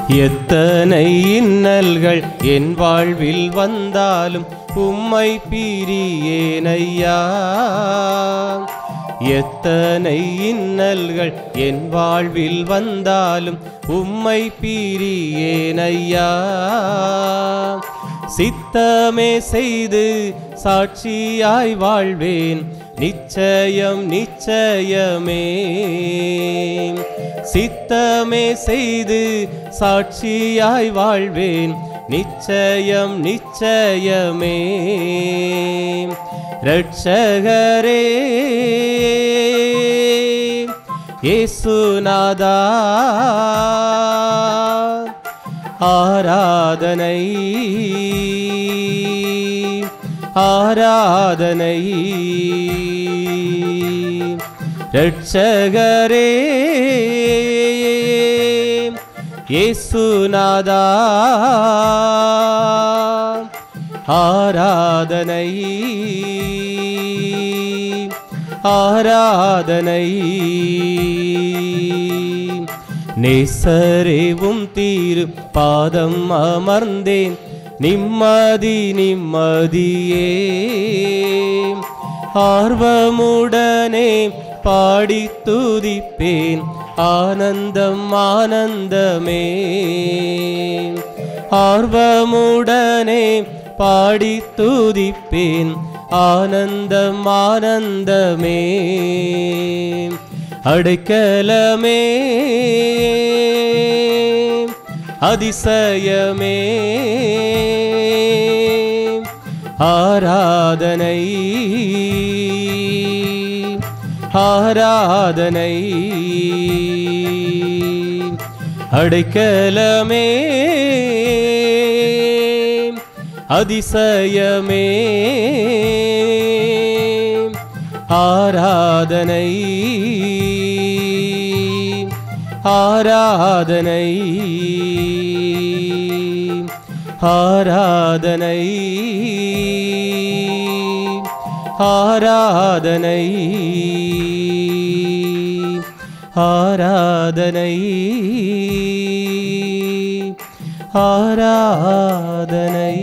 எத்தனை இன்னல்கள் என் வாழ்வில் வந்தாலும் உம்மை பிரியேனையா. எத்தனை இன்னல்கள் என் வாழ்வில் வந்தாலும் உம்மை பிரியேனையா. சித்தமே செய்து சாட்சியாய் வாழ்வேன் நிச்சயம் நிச்சயமே. சித்தமே செய்து சாட்சியாய் வாழ்வேன் நிச்சயம் நிச்சயமே. ரட்சகரே இயேசுநாதா ஆராதனை ஆராதனை. ரட்சகரே இயேசுநாதா ஆராதனை ஆராதனை. நேசரேவும் தீரு பாதம் அமர்ந்தேன் நிம்மதி நிம்மதியே. ஆர்வமுடனே பாடி துதிப்பேன் ஆனந்தம் ஆனந்தமே. ஆர்வமுடனே பாடி துதிப்பேன் ஆனந்தம் ஆனந்தமே. அடைக்கலமே அதிசயமே. ஆராதனை ஆராதனை. அடைக்கலமே அதிசயமே. ஆராதனை ஆராதனை ஆராதனை ஆராதனை ஆராதனை ஆராதனை.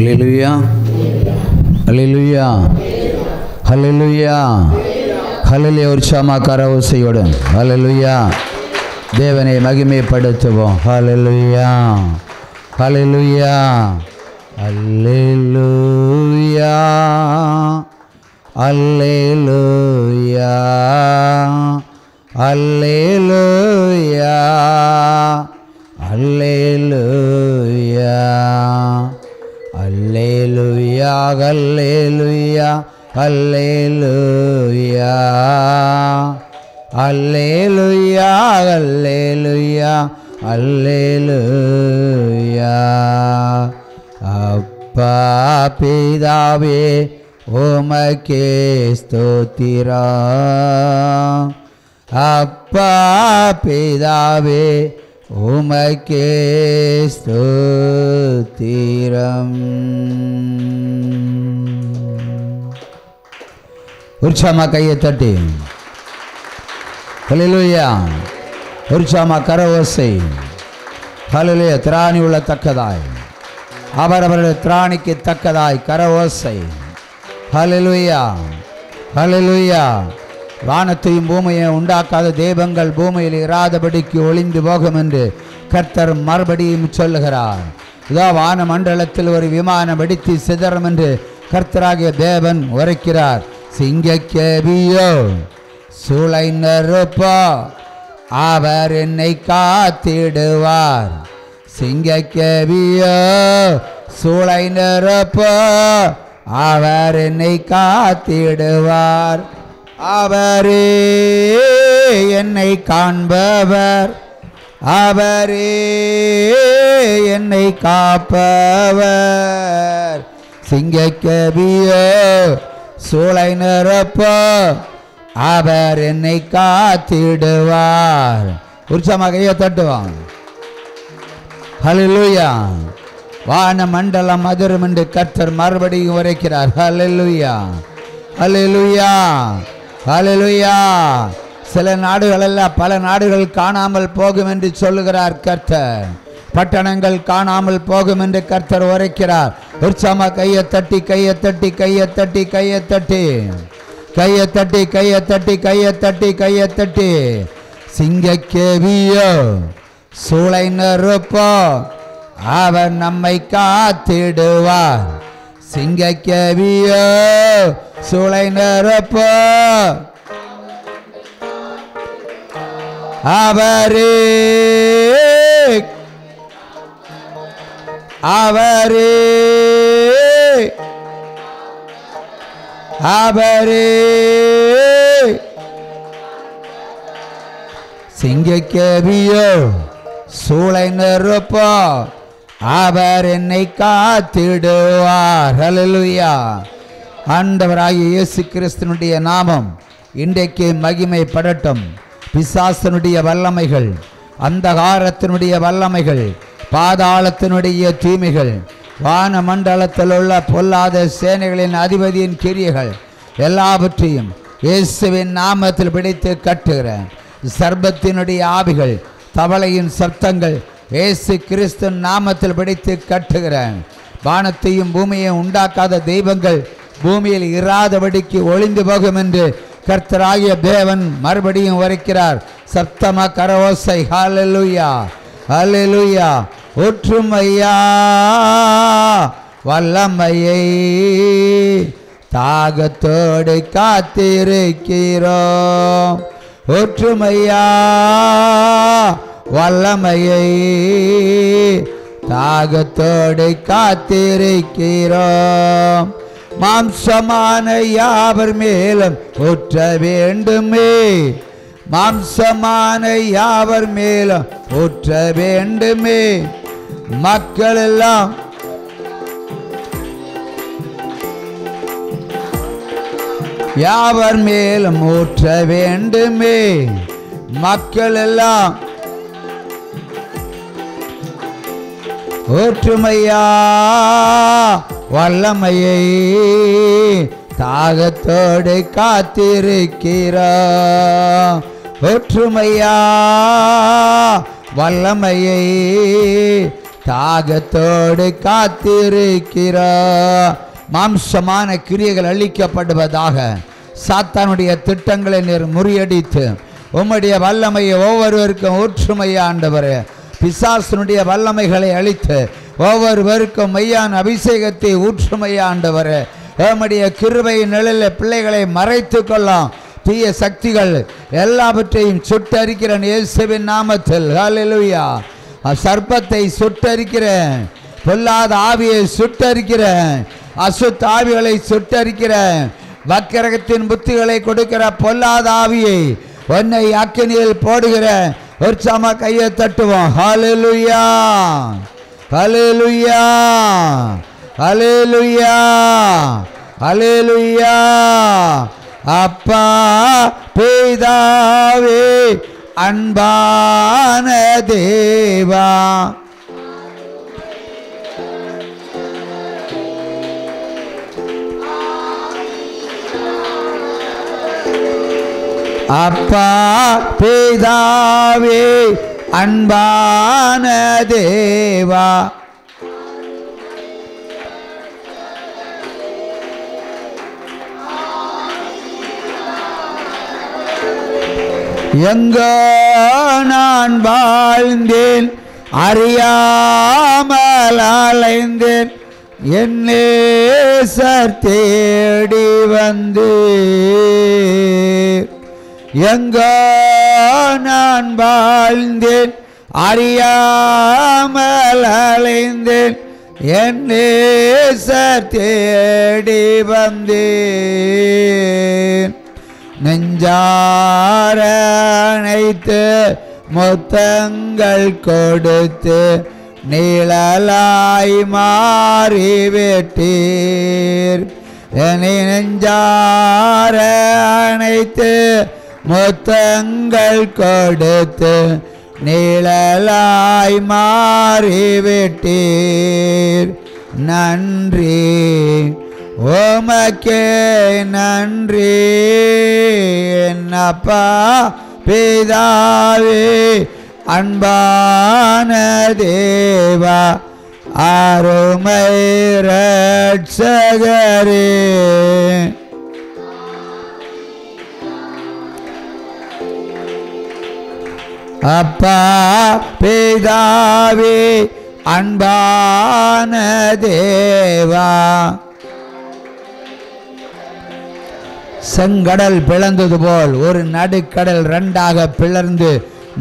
Hallelujah. Hallelujah. Hallelujah. Hallelujah. உற்சாகமா கரவோசையோடு Hallelujah. தேவனை மகிமைப்படுத்துவோம். Hallelujah. Hallelujah. Hallelujah. Hallelujah. Hallelujah. Hallelujah. Hallelujah, hallelujah, hallelujah, hallelujah, hallelujah, hallelujah. அப்பா பிதாவே உமக்கே ஸ்தோத்திரம். அப்பா பிதாவே உமக்கே ஸ்தோத்திரம். உற்சாகமா கையை தட்டி ஹல்லேலூயா. உற்சாகமா கரவோசை ஹல்லேலூயா. திராணி உள்ள தக்கதாய் அவரவருடைய திராணிக்கு தக்கதாய் கரவோசை ஹல்லேலூயா. ஹல்லேலூயா. வானத்தையும் பூமியையும் உண்டாக்காத தெய்வங்கள் பூமியில் இராதபடிக்கு ஒளிந்து போகும் என்று கர்த்தர் மறுபடியும் சொல்லுகிறார். இதோ வான மண்டலத்தில் ஒரு விமானம் வெடித்து சிதறும் என்று கர்த்தராகிய தேவன் உரைக்கிறார். சிங்கக்கேபியோ சூளை நெருப்போ அவர் என்னை காத்திடுவார். சிங்கக்கேபியோ சூளை நெருப்போ அவர் என்னை காத்திடுவார். அவரே என்னை காண்பவர், அவரே என்னை காப்பவர். சிங்கக்கேபியோ சூளை நிரப்ப அவர் என்னை காத்திடுவார். உற்சாகமாக கையை தட்டுவான். ஹல்லேலூயா. வான மண்டலம் அதிரும் என்று கர்த்தர் மறுபடியும் உரைக்கிறார். ஹல்லேலூயா, ஹல்லேலூயா, ஹல்லேலூயா. சில நாடுகள் அல்ல, பல நாடுகள் காணாமல் போகும் என்று சொல்லுகிறார் கர்த்தர். பட்டணங்கள் காணாமல் போகும் என்று கர்த்தர் உரைக்கிறார். உற்சாகமாக கையை தட்டி கையை தட்டி கையை தட்டி கையை தட்டி கையை தட்டி கையை தட்டி கையை தட்டி கையை தட்டி சிங்கக்கேவியோ சூளை நெருப்போ அவர் நம்மை காத்திடுவார். சிங்கக்கேவியோ சூளை நெருப்போ அவரே அவரே அவரே சிங்கக்கேவியோ சூளை நெருப்போ அவர் என்னை காத்திடுவார். ஹல்லேலூயா. ஆண்டவராகிய இயேசு கிறிஸ்துவினுடைய நாமம் இன்றைக்கு மகிமைப்படட்டும். பிசாசனுடைய வல்லமைகள், அந்தகாரத்தினுடைய வல்லமைகள், பாதாளத்தினுடைய தீமைகள், வான மண்டலத்தில் உள்ள பொல்லாத சேனைகளின் அதிபதியின் கிரியைகள் எல்லாவற்றையும் இயேசுவின் நாமத்தில் பிடித்து கட்டுகிறேன். சர்ப்பத்தினுடைய ஆவிகள், தவளையின் சப்தங்கள் இயேசு கிறிஸ்து நாமத்தில் பிடித்து கட்டுகிறேன். வானத்தையும் பூமியையும் உண்டாக்காத தெய்வங்கள் பூமியில் இராதபடிக்கு ஒளிந்து போகும் என்று கர்த்தராகிய தேவன் மறுபடியும் உரைக்கிறார். சப்தம கரவோசை. ஹல்லேலூயா, ஹல்லேலூயா. ஒற்றுமையா வல்லமையை தாகத்தோடு காத்திருக்கிறோம். ஒற்றுமையா வல்லமையை தாகத்தோடு காத்திருக்கிறோம். மாம்சமான யாவர் மேலும் ஊற்ற வேண்டுமே, மாம்சமான யாவர் மேலும் ஊற்ற வேண்டுமே. மக்கள் எல்லாம் யாவர் மேலும் ஊற்ற வேண்டுமே. மக்கள் எல்லாம் ஒற்றுமையா வல்லமையை தாகத்தோடு காத்திருக்கிறோம். ஒற்றுமையா வல்லமையை தாகத்தோடு காத்திருக்கிறோம். மாம்சமான கிரியைகள் அழிக்கப்படுவதாக. சாத்தானுடைய திட்டங்களை நீர் முறியடித்து உம்முடைய வல்லமையை ஒவ்வொருவருக்கும் ஒற்றுமையா ஆண்டவரே, பிசாசனுடைய வல்லமைகளை அழித்து ஒவ்வொருவருக்கும் மெய்யான அபிஷேகத்தை ஊற்றுமையா ஆண்டவரே, உம்முடைய கிருபை நிழலில் பிள்ளைகளை மறைத்து கொள்ளும். தீய சக்திகள் எல்லாவற்றையும் சுட்டரிக்கிறேன் இயேசுவின் நாமத்தில். ஹல்லேலூயா. சர்ப்பத்தை சுட்டரிக்கிறேன், பொல்லாத ஆவியை சுட்டரிக்கிறேன், அசுத்த ஆவிகளை சுட்டரிக்கிறேன். வக்கிரகத்தின் புத்திகளை கொடுக்கிற பொல்லாத ஆவியை உன்னை அக்கினியில் போடுகிறேன். உற்சாகமா கையை தட்டுவோம். ஹல்லேலூயா, ஹல்லேலூயா, ஹல்லேலூயா, ஹல்லேலூயா. அப்பா பிதாவே அன்பான தேவா, அப்பா பிதாவே அன்பான தேவா, எங்கோ நான் வாழ்ந்தேன், அறியாமல் அலைந்தேன், என் நேசர் தேடி வந்து. எங்கோ நான் வாழ்ந்தேன், அறியாமல் அலைந்தேன், என் நேசர் தேடி வந்தேன். நெஞ்சார அணைத்து முத்தங்கள் கொடுத்து நீழலாய் மாறிவிட்டீர். என்னை நெஞ்சார அணைத்து முத்தங்கள் கொடுத்து நிழலாய் மாறிவிட்டீர். நன்றி உமக்கே நன்றி என்னப்பா பிதாவே அன்பான தேவா அருமை ரட்சகரே. அப்பா பிதாவே அன்பான தேவா. செங்கடல் பிளந்தது போல் ஒரு நடுக்கடல் ரெண்டாக பிளர்ந்து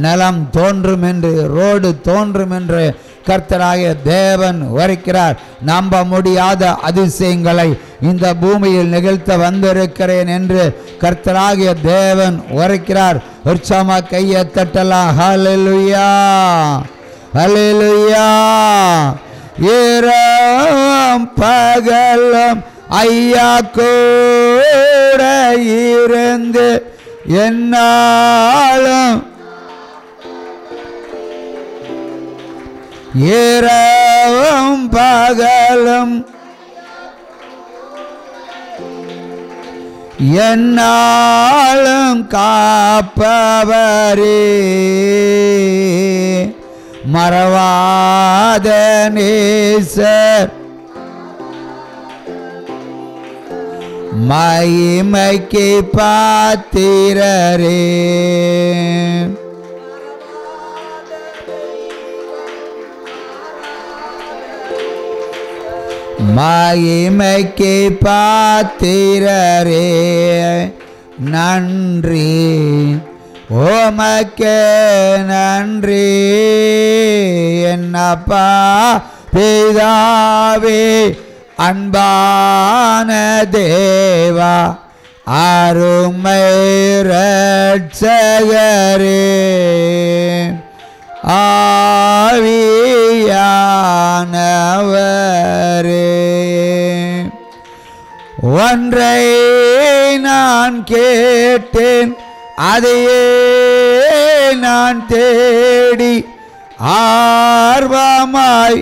நிலம் தோன்றும் என்று ரோடு தோன்றும் என்று கர்த்தராகிய தேவன் உரைக்கிறார். நம்ப முடியாத அதிசயங்களை இந்த பூமியில் நிகழ்த்த வந்திருக்கிறேன் என்று கர்த்தராகிய தேவன் உரைக்கிறார். உற்சாகமா கையை தட்டலாம். ஹல்லேலூயா ஹல்லேலூயா. இரவும் பகலும் ஐயா கூட இருந்து என்னாலும் இரவும் பகலும் என்னாலும் காப்பவரே மறவாத நேசர் மகிமைக்கு பாத்திரரே. மகிமைக்கு பாத்திரரே நன்றி உமக்கே நன்றி என்னப்பா பிதாவே அன்பான தேவா அருமை ரட்சகரே. ஆவியானவரே ஒன்றை நான் கேட்டேன் அதையே நான் தேடி ஆர்வமாய்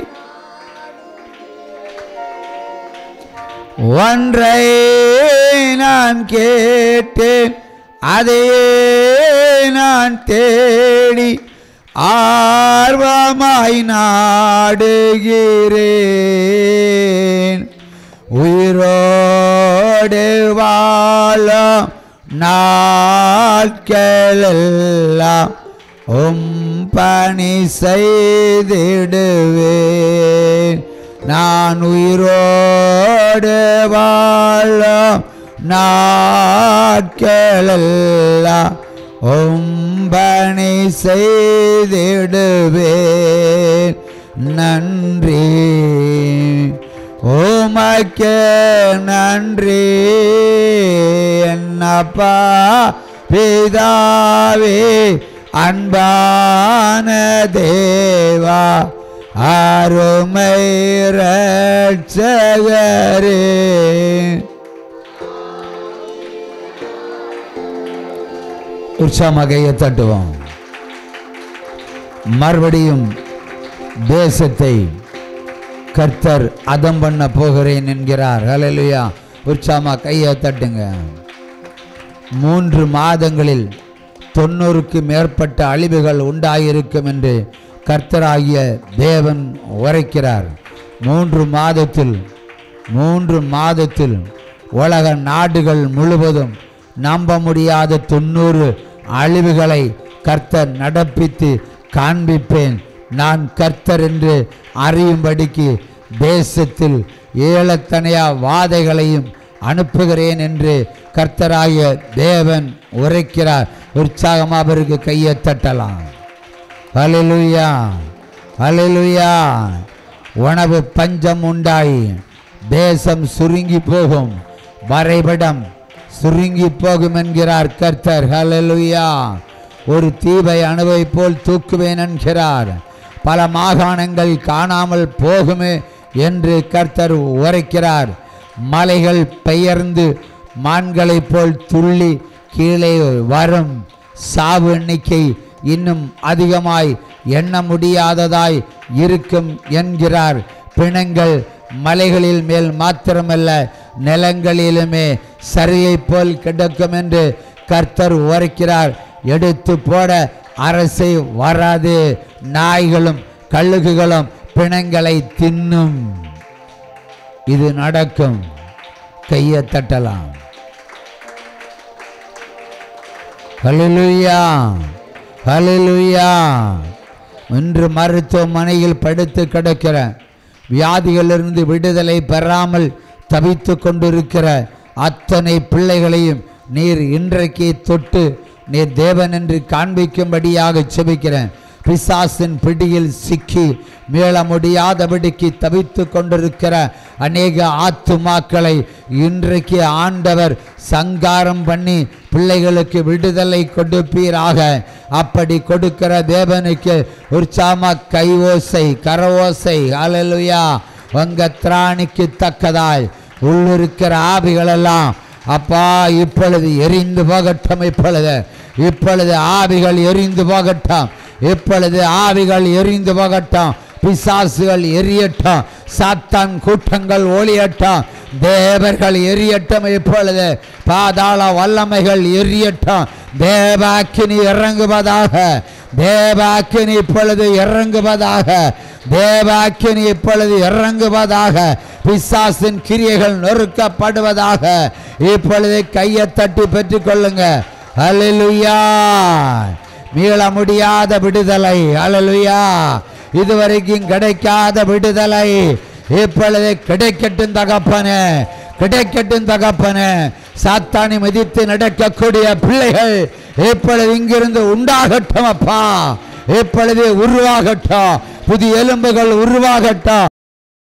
ஒன்றை நான் கேட்டேன் அதையே நான் தேடி ஆர்வமாய் நாடுகிறேன். உயிரோடு வாழும் நாட்களெல்லாம் பணி செய்திடுவேன். நான் உயிரோடு வாழும் நாட்களெல்லாம் பணி செய்திடுவேன். நன்றி உமக்கே நன்றி என்னப்பா பிதாவே அன்பான தேவா அருமை ரட்சகரே. உற்சாகமாக தட்டுவோம். மறுபடியும் தேசத்தை கர்த்தர் அதம் பண்ண போகிறேன் என்கிறார். ஹல்லேலூயா. உற்சாகமா கையை தட்டுங்க. 3 மாதங்களில் 90க்கு மேற்பட்ட அழிவுகள் உண்டாயிருக்கும் என்று கர்த்தராகிய தேவன் உரைக்கிறார். 3 மாதத்தில் உலக நாடுகள் முழுவதும் நம்ப முடியாத 90 அழிவுகளை கர்த்தர் நடப்பித்து காண்பிப்பேன். நான் கர்த்தர் என்று அறியும்படிக்கு தேசத்தில் ஏளத்தனையா வாதைகளையும் அனுப்புகிறேன் என்று கர்த்தராகிய தேவன் உரைக்கிறார். உற்சாகமாக அவருக்கு கையை தட்டலாம். ஹல்லேலூயா ஹல்லேலூயா. உணவு பஞ்சம் உண்டாயி தேசம் சுருங்கி போகும், வரைபடம் சுருங்கி போகும் என்கிறார் கர்த்தர். ஹல்லேலூயா. ஒரு தீவை அணுவை போல் தூக்குவேன் என்கிறார். பல மாகாணங்கள் காணாமல் போகுமே என்று கர்த்தர் உரைக்கிறார். மலைகள் பெயர்ந்து மான்களைப் போல் துள்ளி கீழே வரும். சாவு எண்ணிக்கை இன்னும் அதிகமாய் எண்ண முடியாததாய் இருக்கும் என்கிறார். பிணங்கள் மலைகளில் மேல் மாத்திரமல்ல நிலங்களிலுமே சரியை போல் கிடக்கும் என்று கர்த்தர் உரைக்கிறார். எடுத்து போட அரசை வராது, நாய்களும் கழுகுகளும் பிணங்களை தின்னும். இது நடக்கும். கையை தட்டலாம். ஹல்லேலூயா, ஹல்லேலூயா. இன்று மருத்துவமனையில் படுத்து கிடக்கிற, வியாதிகளிலிருந்து விடுதலை பெறாமல் தவித்து கொண்டிருக்கிற அத்தனை பிள்ளைகளையும் நீர் இன்றைக்கு தொட்டு நீர் தேவன் என்று காண்பிக்கும்படியாக செபிக்கிறேன். பிசாசின் பிடியில் சிக்கி மீள முடியாதபடிக்கு தவித்து கொண்டிருக்கிற அநேக ஆத்துமாக்களை இன்றைக்கு ஆண்டவர் சங்காரம் பண்ணி பிள்ளைகளுக்கு விடுதலை கொடுப்பீராக. அப்படி கொடுக்கிற தேவனுக்கு உற்சாம கைவோசை கரவோசை ஹல்லேலூயா உங்க திராணிக்கு தக்கதாய் உள்ளிருக்கிற ஆவிகளெல்லாம் அப்பா இப்பொழுது எரிந்து போகட்டும். இப்பொழுது ஆவிகள் எரிந்து போகட்டும். இப்பொழுது ஆவிகள் எரிந்து போகட்டும். பிசாசுகள் எரியட்டும். சாத்தான் கூட்டங்கள் ஒளியட்டும். தேவர்கள் எரியட்டும். இப்பொழுது பாதாள வல்லமைகள் எரியட்டும். தேவாக்கினி இறங்குவதாக. தேவாக்கினி இப்பொழுது இறங்குவதாக. தேவாக்கினி இப்பொழுது இறங்குவதாக. பிசாசின் கிரியைகள் நொறுக்கப்படுவதாக. இப்பொழுது கையை தட்டி பெற்றுக் கொள்ளுங்க. ஹல்லேலூயா. மீள முடியாத விடுதலை. ஹல்லேலூயா. இதுவரைக்கும் கிடைக்காத விடுதலை இப்பொழுது கிடைக்கட்டும் தகப்பனே, கிடைக்கட்டும் தகப்பனே. சாத்தானை மிதித்து நடக்கக்கூடிய பிள்ளைகள் இப்பொழுது இங்கிருந்து உண்டாகட்டும் அப்பா. இப்பொழுது உருவாகட்டும். புதிய எலும்புகள் உருவாகட்டும்.